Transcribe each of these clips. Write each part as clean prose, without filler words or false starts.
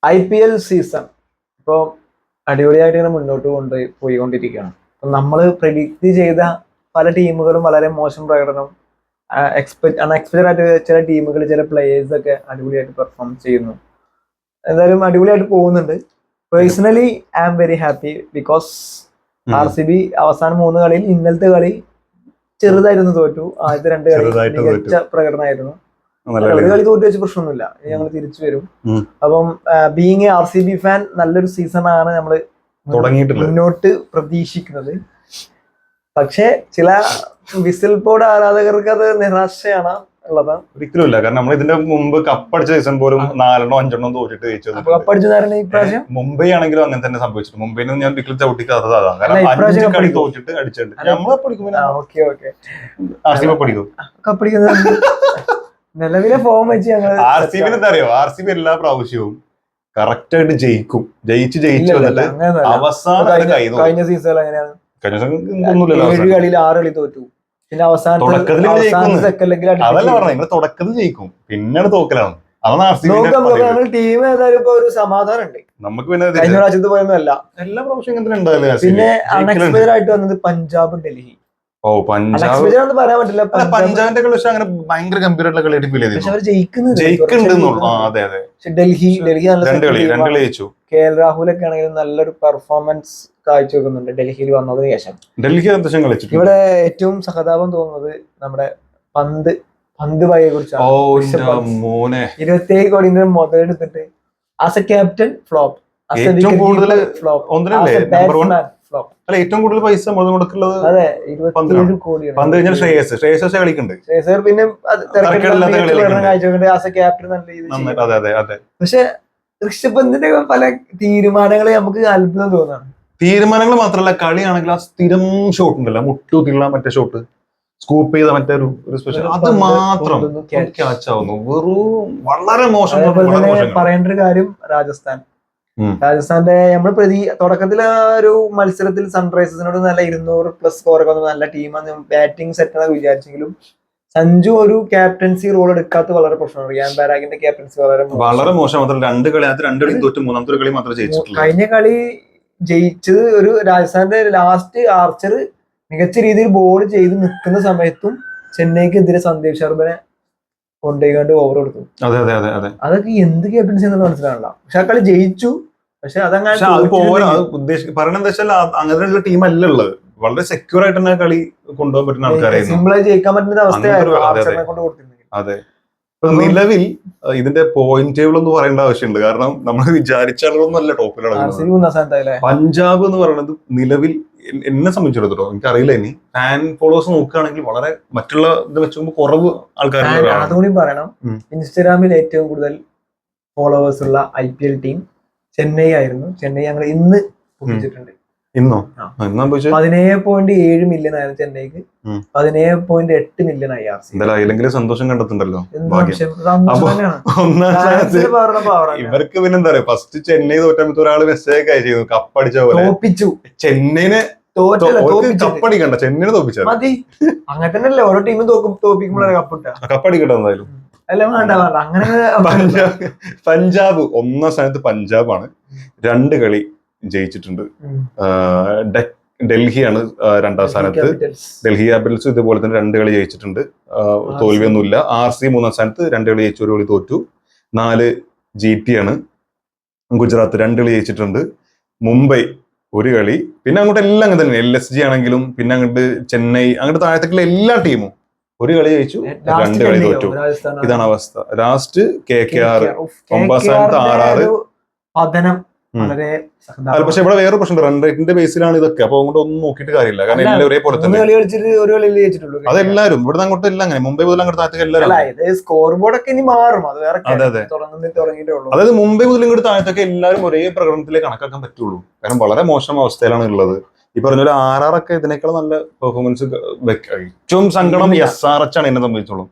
IPL season ഇപ്പോൾ അടിപൊളിയായിട്ട് ഇങ്ങനെ മുന്നോട്ട് പോയിക്കൊണ്ടിരിക്കുകയാണ്. നമ്മൾ പ്രെഡിക്റ്റ് ചെയ്ത പല ടീമുകളും വളരെ മോശം പ്രകടനം, അൺഎക്സ്പെക്ടഡ് ആയിട്ട് ചില ടീമുകൾ, ചില പ്ലേയേഴ്സ് ഒക്കെ അടിപൊളിയായിട്ട് പെർഫോം ചെയ്യുന്നു. എന്തായാലും അടിപൊളിയായിട്ട് പോകുന്നുണ്ട്. Personally I am very happy because RCB അവസാന 3 കളിയിൽ ഇന്നലത്തെ കളി ചെറുതായിരുന്നു തോറ്റു. ആദ്യത്തെ 2 കളി മികച്ച പ്രകടനമായിരുന്നു. ഒരു കളി തോറ്റു വെച്ച് പ്രശ്നമൊന്നുമില്ല, ഞങ്ങൾ തിരിച്ചു വരും. അപ്പം ബീങ് എ RCB ഫാൻ നല്ലൊരു സീസണാണ് നമ്മൾ മുന്നോട്ട് പ്രതീക്ഷിക്കുന്നത്. പക്ഷെ ചില വിസിൽ ബോർഡ് ആരാധകർക്ക് അത് നിരാശയാണ് ഉള്ളത്. ഒരിക്കലുമില്ല, കാരണം നമ്മൾ ഇതിന്റെ മുമ്പ് കപ്പടിച്ച സീസൺ പോലും 4 5 തോറ്റിട്ട് ജയിച്ചത്. കപ്പടിച്ചതായിരുന്നു ഇപ്രാവശ്യം. മുംബൈ ആണെങ്കിലും അങ്ങനെ തന്നെ സംഭവിച്ചിട്ട്, മുംബൈയിൽ ഞാൻ ഒരിക്കലും ചവിട്ടിക്കാത്തത് അതാണ്. കാരണം 5 കളി തോറ്റിട്ട് അടിച്ചിട്ടുണ്ട്. നിലവിലെ ഫോം വെച്ച് ഞങ്ങൾ RCB എന്താ അറിയോ, RCB എല്ലാ പ്രാവശ്യവും കറക്റ്റ് ആയിട്ട് ജയിക്കും. ജയിച്ചു വന്നിട്ട് അവസാനം കഴിഞ്ഞ സീസണിൽ അങ്ങനെയാണ്. 7 കളിയിൽ 6 കളി തോറ്റു. പിന്നെ തുടക്കത്തിൽ ജയിക്കും, പിന്നീട് തോക്കലാണ്. ടീം ഏതായാലും ഇപ്പൊ ഒരു സമാധാനം ഉണ്ട് നമുക്ക്. പിന്നെ കഴിഞ്ഞ പ്രാവശ്യത്ത് പോയൊന്നുമല്ല, എല്ലാ പ്രാവശ്യം ഇങ്ങനെ ഉണ്ടാവില്ല. പിന്നെ അൺഎക്സ്പെക്ടഡ് ആയിട്ട് വന്നത് പഞ്ചാബും ഡൽഹി. പഞ്ചാബ് പറയാൻ പറ്റില്ല, പഞ്ചാബിന്റെ കളി അങ്ങനെ ഭയങ്കര ഗംഭീരമായിട്ടുള്ള കളിയായിട്ട് ഫീൽ ചെയ്തു. പക്ഷെ അവർ ജയിക്കുന്നുണ്ട്. ഡൽഹി ജയിച്ചു. KL രാഹുലൊക്കെ ആണെങ്കിലും നല്ലൊരു പെർഫോമൻസ് കാഴ്ചവെക്കുന്നുണ്ട് ഡൽഹിയിൽ വന്നതിന് ശേഷം. ഡൽഹി അത്യാവശ്യം കളിച്ചു. ഇവിടെ ഏറ്റവും സഹതാപം തോന്നുന്നത് നമ്മുടെ പന്ത് ഭായിയെ കുറിച്ചാണ്. 27 കോടി മുതലെടുത്തിട്ട് ആസ് എ ക്യാപ്റ്റൻ ഫ്ലോപ്പ്, ഏറ്റവും കൂടുതൽ ഏറ്റവും കൂടുതൽ പൈസ കൊടുക്കുന്നത്. അതെ, 27 കോടിയാണ്. പന്ത് കഴിഞ്ഞാൽ ശ്രേയസ് കളിക്കുന്നുണ്ട്. പിന്നെ ആസ് എ ക്യാപ്റ്റൻ നല്ല രീതിയിൽ. പക്ഷെ ഋഷഭ് പന്തിന്റെ പല തീരുമാനങ്ങളെ നമുക്ക് അത്ഭുതം തോന്നാണ്. തീരുമാനങ്ങൾ മാത്രമല്ല, കളിയാണെങ്കിൽ ആ സ്ഥിരം ഷോട്ട് ഉണ്ടല്ലോ, മുട്ടൂത്തിയുള്ള മറ്റേ ഷോട്ട്, സ്കൂപ്പ് ചെയ്ത മറ്റേ ഒരു സ്പെഷ്യൽ, അത് മാത്രം ക്യാച്ച് ആവുന്നു. വെറും വളരെ മോശം. പറയേണ്ട ഒരു കാര്യം, രാജസ്ഥാന്റെ നമ്മൾ തുടക്കത്തിൽ ആ ഒരു മത്സരത്തിൽ സൺറൈസേഴ്സിനോട് നല്ല 200+ സ്കോറൊക്കെ വന്ന നല്ല ടീമാണ്, ബാറ്റിംഗ് സെറ്റ് എന്നൊക്കെ വിചാരിച്ചെങ്കിലും സഞ്ജു ഒരു ക്യാപ്റ്റൻസി റോൾ എടുക്കാത്ത വളരെ പ്രശ്നമാണ്. റിയാൻ പരാഗിന്റെ ക്യാപ്റ്റൻസി വളരെ മോശം. 2 കളി തോറ്റു, 3ാമത്തെ കളി മാത്രമേ ജയിച്ചിട്ടുള്ളൂ. കഴിഞ്ഞ കളി ജയിച്ചത് ഒരു രാജസ്ഥാന്റെ ലാസ്റ്റ് ആർച്ചർ മികച്ച രീതിയിൽ ബോൾ ചെയ്ത് നിൽക്കുന്ന സമയത്തും ചെന്നൈക്കെതിരെ സന്ദീപ് ശർമ്മനെ കൊണ്ടുപോയിക്കാണ്ട് ഓവർ കൊടുത്തു. അതൊക്കെ എന്ത് ക്യാപ്റ്റൻസി എന്നുള്ളത് മനസ്സിലാവില്ല. പക്ഷെ ആ കളി ജയിച്ചു. പക്ഷെ അതങ്ങനെ അങ്ങനെയുള്ള ടീം അല്ല ഉള്ളത്. വളരെ സെക്യൂർ ആയിട്ട് തന്നെ കളി കൊണ്ടുപോകാൻ പറ്റുന്ന ആൾക്കാരായിരുന്നു. സിമ്പിളായി ജയിക്കാൻ പറ്റുന്ന അവസ്ഥയായിരുന്നു. അതെ, നിലവിൽ ഇതിന്റെ പോയിന്റ് ടേബിൾ ഒന്ന് പറയേണ്ട ആവശ്യമുണ്ട്. കാരണം നമ്മൾ വിചാരിച്ച ആളുകളൊന്നും അല്ല ടോപ്പിലാണ്. പഞ്ചാബ് എന്ന് പറയുന്നത് നിലവിൽ എന്നെ സംബന്ധിച്ചിടത്തോളം, എനിക്കറിയില്ല, ഇനി ഫാൻ ഫോളോവേഴ്സ് നോക്കുകയാണെങ്കിൽ വളരെ മറ്റുള്ള ഇത് വെച്ച് നോക്കുമ്പോൾ കുറവ് ആൾക്കാർ. അതുകൂടി പറയണം, ഇൻസ്റ്റാഗ്രാമിൽ ഏറ്റവും കൂടുതൽ ഫോളോവേഴ്സ് ഉള്ള IPL ടീം ചെന്നൈ ആയിരുന്നു. ചെന്നൈ ഞങ്ങൾ ഇന്ന് പൊട്ടിച്ചിട്ടുണ്ട്. ഇന്നോ 17.7 മില്യൺ ആയിരുന്നു ചെന്നൈക്ക്, 17.8 മില്യൺ ആയി RCB. എന്തായാലും സന്തോഷം കണ്ടെത്തുണ്ടല്ലോ. ഇവർക്ക് പിന്നെ എന്താ പറയാ, ഫസ്റ്റ് ചെന്നൈ തോറ്റപ്പോ ഒരാള് മെസ്സേജ് അയച്ചു, കപ്പടിച്ച പോലെ ചെന്നൈനെ കപ്പടിക്കണ്ട, ചെന്നൈനെ തോപ്പിച്ചാൽ മതി. അങ്ങനെ തന്നെയല്ലേ ഓരോ ടീമും തോപ്പിക്കുമ്പോഴാണ് കപ്പടിക്കട്ടെ. എന്തായാലും പഞ്ചാബ് 1ാം സ്ഥാനത്ത് പഞ്ചാബാണ്, 2 കളി ജയിച്ചിട്ടുണ്ട്. ഡൽഹിയാണ് 2ാം സ്ഥാനത്ത്. ഡൽഹി ക്യാപിറ്റൽസ് ഇതുപോലെ തന്നെ 2 കളി ജയിച്ചിട്ടുണ്ട്, തോൽവിയൊന്നുമില്ല. RCB 3ാം സ്ഥാനത്ത്, 2 കളി ജയിച്ചു, 1 കളി തോറ്റു. 4 GT ആണ്. ഗുജറാത്ത് 2 കളി ജയിച്ചിട്ടുണ്ട്. മുംബൈ 1 കളി. പിന്നെ അങ്ങോട്ട് എല്ലാം അങ്ങനെ തന്നെ, LSG ആണെങ്കിലും പിന്നെ അങ്ങോട്ട് ചെന്നൈ, അങ്ങോട്ട് താഴത്തേക്കുള്ള എല്ലാ ടീമും 1 കളി ജയിച്ചു, 2 കളി തോറ്റു. ഇതാണ് അവസ്ഥ. ലാസ്റ്റ് KKR 9ാം സ്ഥാനത്ത്, RR. പക്ഷെ ഇവിടെ വേറെ പ്രശ്നം, റൺ റേറ്റിന്റെ ബേസിലാണ് ഇതൊക്കെ. അപ്പൊ അങ്ങോട്ട് ഒന്നും നോക്കിയിട്ട് കാര്യമില്ല, കാരണം എല്ലാവരും ഒരേപോലെ തന്നെ. അതെല്ലാരും ഇവിടെ അങ്ങോട്ട് എല്ലാം അങ്ങനെ, മുംബൈ മുതൽ അങ്ങോട്ട് താഴത്തേക്ക് എല്ലാവരും. അതായത് മുംബൈ മുതൽ ഇങ്ങോട്ട് താഴത്തേക്ക് എല്ലാവരും ഒരേ പ്രകടനത്തിലേക്ക് കണക്കാക്കാൻ പറ്റുള്ളൂ. കാരണം വളരെ മോശം അവസ്ഥയിലാണ് ഉള്ളത്. ഈ പറഞ്ഞ ഒരു RR ഒക്കെ ഇതിനേക്കാൾ നല്ല പെർഫോമൻസ്. ഏറ്റവും സങ്കടം SRH ആണ് എന്നെ സംബന്ധിച്ചോളും.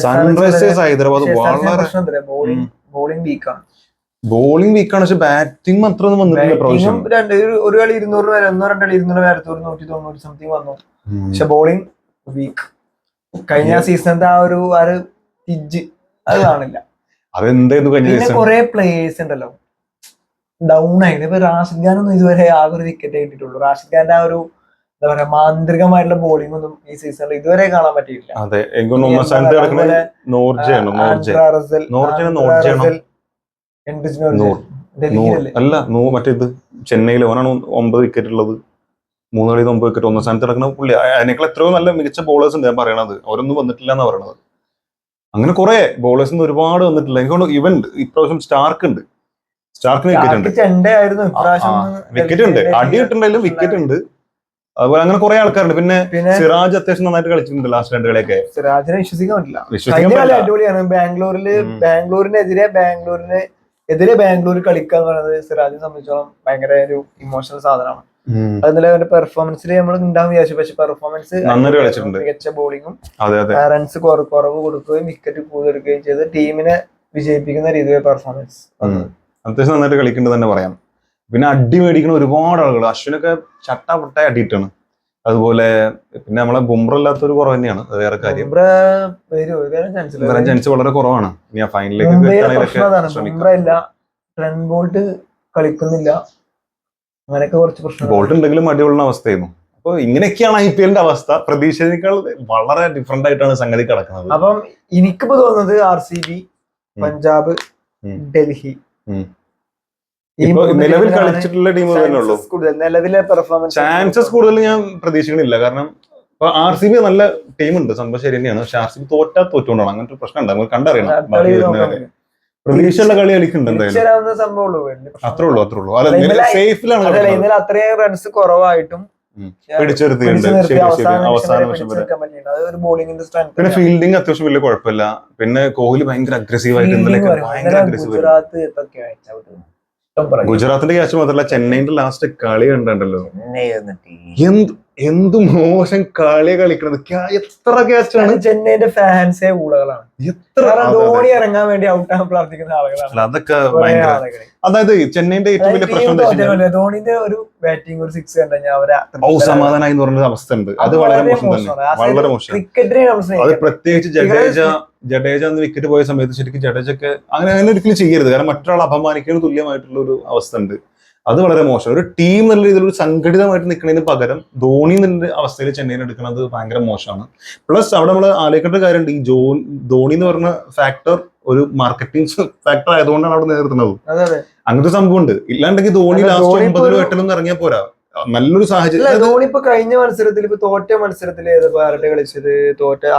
സൺറൈസേഴ്സ് ഹൈദരാബാദ് വളരെ ബോളിംഗ് വീക്കാണ്, പക്ഷെ ബാറ്റിംഗ് മാത്രം വന്നിട്ടില്ല പ്രാവശ്യം. ഒരു കളി 200 വരെ, 1-2 കളി 200 വരെ, 190 സംതിങ് വന്നു. പക്ഷെ ബോളിംഗ് വീക്ക്. കഴിഞ്ഞ സീസണിന്റെ ആ ഒരു പിച്ച് അത് കാണില്ല. അതെന്തായിരുന്നു കഴിഞ്ഞ സീസൺ? കുറെ പ്ലേയേഴ്സ് ഉണ്ടല്ലോ, ഡൗൺ ആയിരുന്നു. ഇപ്പൊ റാഷിദ് ഖാനൊന്നും ഇതുവരെ ആകെ ഒരു വിക്കറ്റ് കിട്ടിയിട്ടുള്ളൂ. റാഷിദ് ഖാന്റെ ആ ഒരു എന്താ പറയാ മാന്ത്രികമായിട്ടുള്ള ബോളിംഗ് ഒന്നും ഈ സീസണിൽ ഇതുവരെ കാണാൻ പറ്റിയിട്ടില്ല. അതെ, എനിക്ക് തോന്നുന്നു ഒന്നാം സ്ഥാനത്ത് കിടക്കുന്നത് നോർജയാണ്. അല്ല, മറ്റേ ഇത് ചെന്നൈയിലെ ഓനാണ് 9 വിക്കറ്റ് ഉള്ളത്. 3 കളിയിൽ 9 വിക്കറ്റ്. ഒന്നാം സ്ഥാനത്ത് കിടക്കുന്ന പുള്ളി. അതിനേക്കാൾ എത്രയോ നല്ല മികച്ച ബോളേഴ്സ് ഉണ്ട് ഞാൻ പറയണത്. അവരൊന്നും വന്നിട്ടില്ല എന്നാ പറയണത്. അങ്ങനെ കുറെ ബോളേഴ്സ് ഒന്നും ഒരുപാട് വന്നിട്ടില്ല. എനിക്ക് തോന്നുന്നു ഇവൻ ഇപ്രാവശ്യം സ്റ്റാർക്കിന് വിക്കറ്റ് ഉണ്ട്. വിക്കറ്റ് ഉണ്ട്, അടി കിട്ടുന്നുണ്ടെങ്കിലും വിക്കറ്റ് ഉണ്ട്. അതുപോലെ അങ്ങനെ കുറെ ആൾക്കാരുണ്ട്. പിന്നെ സിറാജ് അത്യാവശ്യം നന്നായിട്ട് കളിച്ചിട്ടുണ്ട് ലാസ്റ്റ് 2 കളിയൊക്കെ. സിറാജിനെ വിശ്വസിക്കാൻ പറ്റില്ല. അടിപൊളിയാണ്. ബാംഗ്ലൂരിനെതിരെ ബാംഗ്ലൂർ കളിക്കുക എന്ന് പറയുന്നത് സിറാജിനെ സംബന്ധിച്ചോളം ഭയങ്കര ഒരു ഇമോഷണൽ സാധനമാണ്. അതിലെ അവന്റെ പെർഫോമൻസിൽ നമ്മൾ ഉണ്ടാവും വിചാരിച്ചു. പക്ഷെ പെർഫോമൻസ് മികച്ച ബോളിങ്ങും റൺസ് കുറവ് കൊടുക്കുകയും വിക്കറ്റ് കൂടുതലെടുക്കുകയും ചെയ്ത് ടീമിനെ വിജയിപ്പിക്കുന്ന രീതിയിലുള്ള പെർഫോമൻസ് അത്യാവശ്യം നന്നായിട്ട് കളിക്കേണ്ടത് തന്നെ പറയാം. പിന്നെ അടി മേടിക്കുന്ന ഒരുപാട് ആളുകൾ. അശ്വിനൊക്കെ ചട്ടാപട്ടായി അടിയിട്ടാണ്. അതുപോലെ പിന്നെ നമ്മളെ ബുംറ ഇല്ലാത്തൊരു കുറവ് തന്നെയാണ്. അത് വേറെ കാര്യം. വരാൻ ചാൻസ് വളരെ കുറവാണ്. ഇനി ഫൈനലിലേക്ക് കളിക്കുന്നില്ല. അങ്ങനെയൊക്കെ കുറച്ച് പ്രശ്നം. ബോൾട്ട് ഉണ്ടെങ്കിലും അടിപൊളിയ അവസ്ഥയായിരുന്നു. അപ്പൊ ഇങ്ങനെയൊക്കെയാണ് IPL ന്റെ അവസ്ഥ. പ്രതീക്ഷിച്ചതിനേക്കാൾ വളരെ ഡിഫറെന്റ് ആയിട്ടാണ് സംഗതി കിടക്കുന്നത്. അപ്പം എനിക്കിപ്പോ തോന്നുന്നത് RCB, പഞ്ചാബ്, ഡൽഹി നിലവിൽ കളിച്ചിട്ടുള്ള ടീം തന്നെ ഉള്ളൂ. നിലവിലെ പെർഫോമൻസ് ചാൻസസ് കൂടുതൽ ഞാൻ പ്രതീക്ഷിക്കണില്ല. കാരണം ഇപ്പൊ RCB നല്ല ടീമുണ്ട്, സംഭവം ശരി തന്നെയാണ്. പക്ഷെ RCB തോറ്റുകൊണ്ടാണ് അങ്ങനത്തെ പ്രശ്നം ഉണ്ട്. നമുക്ക് കണ്ടറിയണം. പ്രതീക്ഷയുള്ള കളി കളിക്കുന്നുണ്ട്. അത്രേ ഉള്ളൂ. ഇന്നലെ അത്രയും റൺസ് കുറവായിട്ടും പിന്നെ ഫീൽഡിംഗ് അത്യാവശ്യം വലിയ കുഴപ്പമില്ല. പിന്നെ കോഹ്ലി ഭയങ്കര അഗ്രസീവായിട്ട് ഗുജറാത്തിന്റെ ക്യാച്ച് മാത്രമല്ല, ചെന്നൈന്റെ ലാസ്റ്റ് കളി കണ്ടല്ലോ. എന്ത് മോശം കളിയെ കളിക്കണത്. എത്ര ക്യാച്ചാണ്. ചെന്നൈന്റെ ഫാൻസേ ഊളകളാണ്. ധോണി ഇറങ്ങാൻ വേണ്ടി ഔട്ടാൻ പ്രാർത്ഥിക്കുന്ന ആളുകളാണ്. അതൊക്കെ അതായത് ചെന്നൈന്റെ ഏറ്റവും വലിയ പ്രശ്നം ധോണിന്റെ ഒരു ബാറ്റിംഗ് ഒരു 6 കണ്ടുകഴിഞ്ഞാൽ സമാധാനായി എന്ന് പറഞ്ഞ അവസ്ഥ ഉണ്ട്. അത് വളരെ മോശം തന്നെ, വളരെ മോശം. അത് പ്രത്യേകിച്ച് ജഡേജ എന്ന് വിക്കറ്റ് പോയ സമയത്ത് ശരിക്കും ജഡേജൊക്കെ അങ്ങനെ ഒരിക്കലും ചെയ്യരുത്. കാരണം മറ്റൊരാൾ അപമാനിക്കുന്ന തുല്യമായിട്ടുള്ള ഒരു അവസ്ഥ ഉണ്ട്. അത് വളരെ മോശം. ഒരു ടീം നല്ല രീതിയിൽ ഒരു സംഘടിതമായിട്ട് നിൽക്കുന്നതിന് പകരം ധോണി എന്നുള്ള അവസ്ഥയിൽ ചെന്നൈയിൽ എടുക്കുന്നത് ഭയങ്കര മോശമാണ്. പ്ലസ് അവിടെ നമ്മൾ ആലോചിക്കേണ്ട കാര്യമുണ്ട്. ഈ ധോണി എന്ന് പറഞ്ഞ ഫാക്ടർ ഒരു മാർക്കറ്റിംഗ് ഫാക്ടർ ആയതുകൊണ്ടാണ് അവിടെ നിലനിർത്തുന്നത്. അങ്ങനത്തെ സംഭവം ഉണ്ട്. ഇല്ലാണ്ടെങ്കിൽ ധോണി ലാസ്റ്റ് 9 8 ഇറങ്ങിയാൽ പോരാ. നല്ലൊരു സാഹചര്യം. ധോണി ഇപ്പൊ കഴിഞ്ഞ മത്സരത്തിൽ ഇപ്പൊ തോറ്റ മത്സരത്തിൽ കളിച്ചത്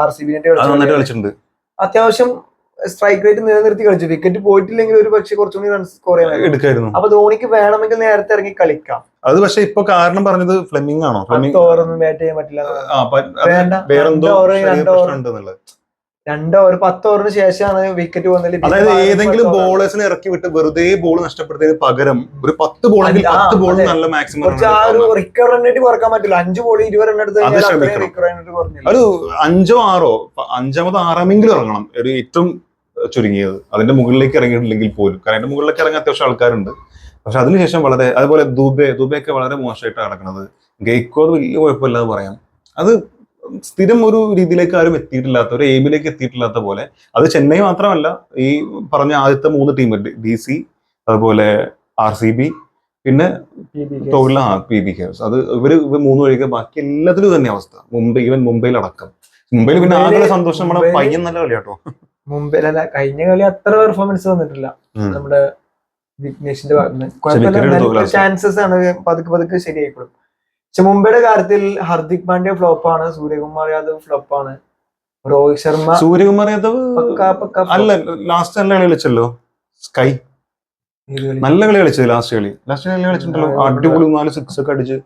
RCB കളിച്ചിട്ടുണ്ട്. അത്യാവശ്യം സ്ട്രൈക്ക് റേറ്റ് നിലനിർത്തി കളിച്ചു. വിക്കറ്റ് പോയിട്ടില്ലെങ്കിൽ ഒരു പക്ഷേ കുറച്ചുകൂടി റൺസ് സ്കോർ എടുക്കായിരുന്നു. അപ്പൊ ധോണിക്ക് വേണമെങ്കിൽ നേരത്തെ ഇറങ്ങി കളിക്കാം. അത് പക്ഷെ ഇപ്പൊ കാരണം പറഞ്ഞത് ഫ്ലെമിംഗ് ആണോ? 10 ഓവറൊന്നും ബാറ്റ് ചെയ്യാൻ പറ്റില്ല. 2 ഓവർ 10 ഓവറിന് ശേഷമാണ് വിക്കറ്റ് വന്നത്. അതായത് ഏതെങ്കിലും ബോളേഴ്സിനെ ഇറക്കി വിട്ട് വെറുതെ ബോൾ നഷ്ടപ്പെടുന്നതിന് പകരം ഒരു 10 ബോളെങ്കിൽ 10 ബോൾ നല്ല മാക്സിമം റിക്കവർ റൺ റേറ്റ് കുറക്കാൻ പറ്റില്ല. 5 ബോൾ 20 റൺ എടുത്ത് ഒരു 5 6 അഞ്ചാമത് 6 ഇറങ്ങണം. ഒരു ഏറ്റവും ചുരുങ്ങിയത് അതിന്റെ മുകളിലേക്ക് ഇറങ്ങിയിട്ടില്ലെങ്കിൽ പോലും. കാരണം അതിന്റെ മുകളിലേക്ക് ഇറങ്ങാൻ അത്യാവശ്യം ആൾക്കാരുണ്ട്. പക്ഷെ അതിനുശേഷം വളരെ അതുപോലെ ദുബൈയൊക്കെ വളരെ മോശമായിട്ടാണ് നടക്കുന്നത്. ഗെയ്ക്കോ വലിയ കുഴപ്പമില്ലാതെ പറയാം. അത് സ്ഥിരം ഒരു രീതിയിലേക്ക് ആരും എത്തിയിട്ടില്ലാത്ത, ഒരു എയിമിലേക്ക് എത്തിയിട്ടില്ലാത്ത പോലെ. അത് ചെന്നൈ മാത്രമല്ല, ഈ പറഞ്ഞ ആദ്യത്തെ 3 ടീം DC, അതുപോലെ RCB, പിന്നെ PBK. അത് ഇവര് 3 ഒഴികെ ബാക്കി എല്ലാത്തിലും തന്നെ അവസ്ഥ. മുംബൈയിലടക്കം. മുംബൈയിൽ പിന്നെ ആകെ സന്തോഷം നമ്മുടെ പയ്യൻ നല്ല കളിയാട്ടോ. മുംബൈയിലല്ല, കഴിഞ്ഞ കളി അത്ര പെർഫോമൻസ് വന്നിട്ടില്ല നമ്മുടെ വിഘ്നേഷിന്റെ ഭാഗത്ത്. ചാൻസസ് ആണ് പതുക്കെ ശരിയായിക്കോളും. പക്ഷെ മുംബൈയുടെ കാര്യത്തിൽ ഹർദിക് പാണ്ഡ്യ ഫ്ലോപ്പാണ്, സൂര്യകുമാർ യാദവ് ഫ്ലോപ്പാണ്, രോഹിത് ശർമ്മ. സൂര്യകുമാർ യാദവ് അല്ല, ലാസ്റ്റ് നല്ല കളി കളിച്ചല്ലോ. സ്കൈ നല്ല കളി കളിച്ചത്. ലാസ്റ്റ് കളി കളിച്ചിട്ടുണ്ടല്ലോ. അടിപൊളി 4 6 ഒക്കെ അടിച്ച്.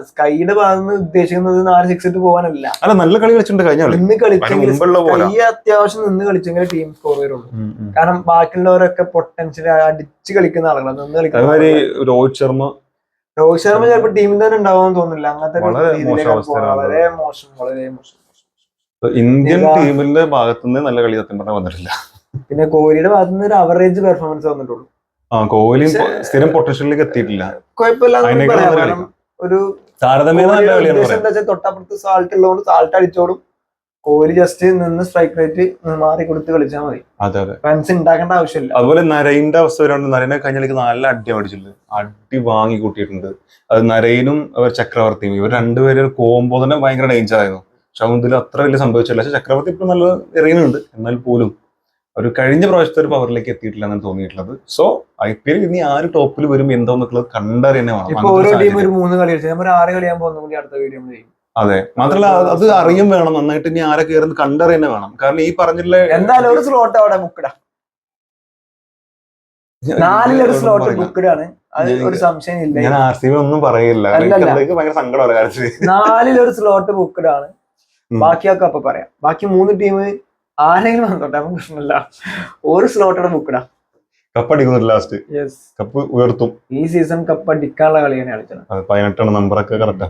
സ്കൈയുടെ ഭാഗത്ത് ഉദ്ദേശിക്കുന്നത് 4 6 ഇട്ട് പോകാനല്ല. അല്ല, നല്ല കളി കളിച്ചിട്ടുണ്ട് കഴിഞ്ഞ കളി. അത്യാവശ്യം നിന്ന് കളിച്ചെങ്കിൽ ടീം സ്കോർ വരുള്ളൂ. കാരണം ബാക്കിയുള്ളവരൊക്കെ പൊട്ടൻഷ്യൽ അടിച്ച് കളിക്കുന്ന ആളുകളാണ്. നിന്ന് കളിക്കുന്ന രോഹിത് ശർമ്മ ചിലപ്പോൾ ടീമിൽ തന്നെ ഉണ്ടാവുമെന്ന് തോന്നുന്നില്ല. അങ്ങനത്തെ വളരെ മോശം. ഇന്ത്യൻ ടീമിന്റെ ഭാഗത്തുനിന്ന് നല്ല കളി സത്യം പറഞ്ഞാൽ വന്നിട്ടില്ല. പിന്നെ കോഹ്ലിയുടെ ഭാഗത്തുനിന്ന് ഒരു അവറേജ് പെർഫോമൻസ് വന്നിട്ടുള്ളൂ. കോഹ്ലി സ്ഥിരം പൊട്ടൻഷ്യലിലേക്ക് എത്തിയിട്ടില്ല. കുഴപ്പമില്ല. ഒരു തൊട്ടപ്പുറത്ത് സാൾട്ട് ഉള്ളതുകൊണ്ട് സാൾട്ട് അടിച്ചോളും. കോഹ്ലി ജസ്റ്റ് നിന്ന് സ്ട്രൈക്ക് റേറ്റ് മാറി കൊടുത്ത് കളിച്ചാൽ മതി. അതെ അതെ. റൺസ് ഉണ്ടാക്കേണ്ട ആവശ്യമില്ല. അതുപോലെ നരൈന്റെ അവസ്ഥ വരാണ്ട് നരേനെ കഴിഞ്ഞ കളിക്ക് നല്ല അടി അടിച്ചിട്ടുണ്ട്, അടി വാങ്ങി കൂട്ടിയിട്ടുണ്ട്. അത് നരൈനും ചക്രവർത്തിയും ഇവർ രണ്ടുപേരും കോമ്പോ തന്നെ ഭയങ്കര ഡേഞ്ചർ ആയിരുന്നു. പക്ഷെ അതിൽ അത്ര വലിയ സംഭവിച്ചില്ല. പക്ഷെ ചക്രവർത്തി ഇപ്പൊ നല്ല എറിയുന്നുണ്ട്, എന്നാൽ പോലും ഒരു കഴിഞ്ഞ പ്രാവശ്യത്തെ ഒരു പവറിലേക്ക് എത്തിയിട്ടില്ല എന്നാണ് തോന്നിയിട്ടുള്ളത്. സോ IPL ഇനി ആര് ടോപ്പിൽ വരും എന്താന്നുള്ളത് കണ്ടറിയന്നെ ഇപ്പൊ ഓരോ ടീം ഒരു 3 കളി കളിച്ചു, നമ്മൾ 6 കളിയാൻ പോകുന്ന കൂടി അടുത്ത വീഡിയോ ചെയ്യും. അതെ, മാത്രമല്ല അത് അറിയും വേണം നന്നായിട്ട്, ഇനി ആരെ കയറുന്നത് കണ്ടറിയന്നെ വേണം. കാരണം ഈ പറഞ്ഞിട്ടുള്ള എന്തായാലും ഒരു സ്ലോട്ട് അവിടെ ബുക്കിടാ, 4 ഒരു സ്ലോട്ട് ബുക്കിടാണ്, അത് ഒരു സംശയം ഇല്ല. ഞാൻ RCB ഒന്നും പറയില്ല, ഭയങ്കര സങ്കടമുള്ള കാര്യത്തിൽ 4 ഒരു സ്ലോട്ട് ബുക്കിടാണ്. ബാക്കിയൊക്കെ അപ്പൊ പറയാം. ബാക്കി 3 ടീം ആരെങ്കിലും വന്നോട്ടെ, നമുക്ക് പ്രശ്നമില്ല. ഒരു സ്ലോട്ടോടെ ബുക്കിടാ. കപ്പ് അടിക്കുന്നില്ല, ലാസ്റ്റ് കപ്പ് ഉയർത്തും. ഈ സീസൺ കപ്പ് അടിക്കാനുള്ള കളിയാണ് കളിച്ചത്. 18 നമ്പറൊക്കെ കറക്റ്റാ.